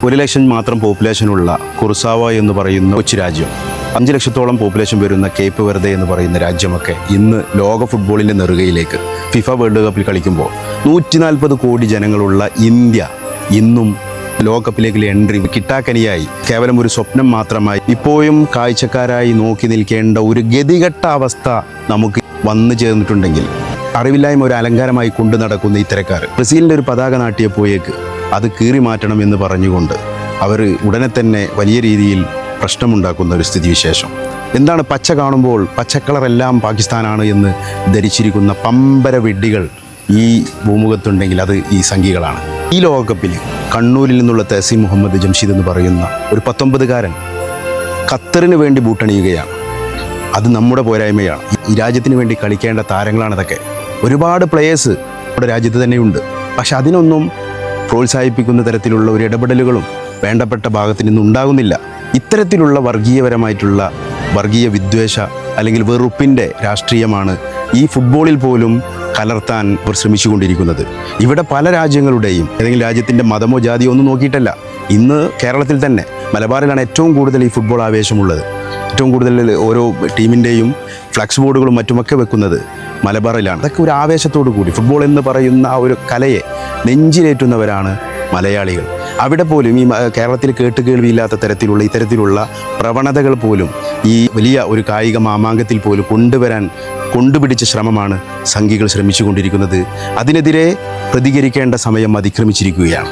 1 ലക്ഷം മാത്രം പോപ്പുലേഷനുള്ള കുർസാവ എന്ന് പറയുന്ന കൊച്ചു രാജ്യം, 5 ലക്ഷത്തോളം പോപ്പുലേഷൻ വരുന്ന കേപ്പ് വെർദെ എന്ന് പറയുന്ന രാജ്യമൊക്കെ ഇന്ന് ലോക ഫുട്ബോളിൻ്റെ നെറുകയിലേക്ക് ഫിഫ വേൾഡ് കപ്പിൽ കളിക്കുമ്പോൾ 140 കോടി ജനങ്ങളുള്ള ഇന്ത്യ ഇന്നും ലോകകപ്പിലേക്ക് എൻട്രി കിട്ടാക്കനിയായി കേവലം ഒരു സ്വപ്നം മാത്രമായി ഇപ്പോഴും കാഴ്ചക്കാരായി നോക്കി നിൽക്കേണ്ട ഒരു ഗതികെട്ട അവസ്ഥ നമുക്ക് വന്നു ചേർന്നിട്ടുണ്ടെങ്കിൽ അറിവില്ലായ്മ ഒരു അലങ്കാരമായി കൊണ്ടു നടക്കുന്ന ഇത്തരക്കാർ ബ്രസീലിൻ്റെ ഒരു പതാക നാട്ടിയപ്പോയേക്ക് അത് കീറി മാറ്റണം എന്ന് പറഞ്ഞുകൊണ്ട് അവർ ഉടനെ തന്നെ വലിയ രീതിയിൽ പ്രശ്നമുണ്ടാക്കുന്ന ഒരു സ്ഥിതിവിശേഷം. എന്താണ് പച്ച കാണുമ്പോൾ പച്ചക്കളറെല്ലാം പാകിസ്ഥാനാണ് എന്ന് ധരിച്ചിരിക്കുന്ന പമ്പര വിഡ്ഢികൾ ഈ ഭൂമുഖത്തുണ്ടെങ്കിൽ അത് ഈ സംഘികളാണ്. ഈ ലോകകപ്പിൽ കണ്ണൂരിൽ നിന്നുള്ള തഹസീൻ മുഹമ്മദ് ജംഷീദ് എന്ന് പറയുന്ന ഒരു 19കാരൻ ഖത്തറിന് വേണ്ടി ബൂട്ടണിയുകയാണ്. അത് നമ്മുടെ പോരായ്മയാണ്. ഈ രാജ്യത്തിന് വേണ്ടി കളിക്കേണ്ട താരങ്ങളാണിതൊക്കെ. ഒരുപാട് പ്ലെയേഴ്സ് നമ്മുടെ രാജ്യത്ത് തന്നെയുണ്ട്. പക്ഷെ അതിനൊന്നും പ്രോത്സാഹിപ്പിക്കുന്ന തരത്തിലുള്ള ഒരു ഇടപെടലുകളും വേണ്ടപ്പെട്ട ഭാഗത്ത് നിന്നും ഉണ്ടാകുന്നില്ല. ഇത്തരത്തിലുള്ള വർഗീയപരമായിട്ടുള്ള വർഗീയ വിദ്വേഷ അല്ലെങ്കിൽ വെറുപ്പിൻ്റെ രാഷ്ട്രീയമാണ് ഈ ഫുട്ബോളിൽ പോലും കലർത്താൻ അവർ ശ്രമിച്ചുകൊണ്ടിരിക്കുന്നത്. ഇവിടെ പല രാജ്യങ്ങളുടെയും ഏതെങ്കിലും രാജ്യത്തിൻ്റെ മതമോ ജാതിയോ ഒന്നും നോക്കിയിട്ടല്ല. ഇന്ന് കേരളത്തിൽ തന്നെ മലബാറിലാണ് ഏറ്റവും കൂടുതൽ ഈ ഫുട്ബോൾ ആവേശമുള്ളത്. ഏറ്റവും കൂടുതൽ ഓരോ ടീമിൻ്റെയും ഫ്ലക്സ് ബോർഡുകളും മറ്റുമൊക്കെ വെക്കുന്നത് മലബാറിലാണ്. അതൊക്കെ ഒരു ആവേശത്തോടു കൂടി ഫുട്ബോൾ എന്ന് പറയുന്ന ആ ഒരു കലയെ നെഞ്ചിലേറ്റുന്നവരാണ് മലയാളികൾ. അവിടെ പോലും ഈ കേരളത്തിൽ കേട്ടുകേൾവിയില്ലാത്ത തരത്തിലുള്ള ഇത്തരത്തിലുള്ള പ്രവണതകൾ പോലും ഈ വലിയ ഒരു കായിക മാമാങ്കത്തിൽ പോലും കൊണ്ടുപിടിച്ച ശ്രമമാണ് സംഘികൾ ശ്രമിച്ചുകൊണ്ടിരിക്കുന്നത്. അതിനെതിരെ പ്രതികരിക്കേണ്ട സമയം അതിക്രമിച്ചിരിക്കുകയാണ്.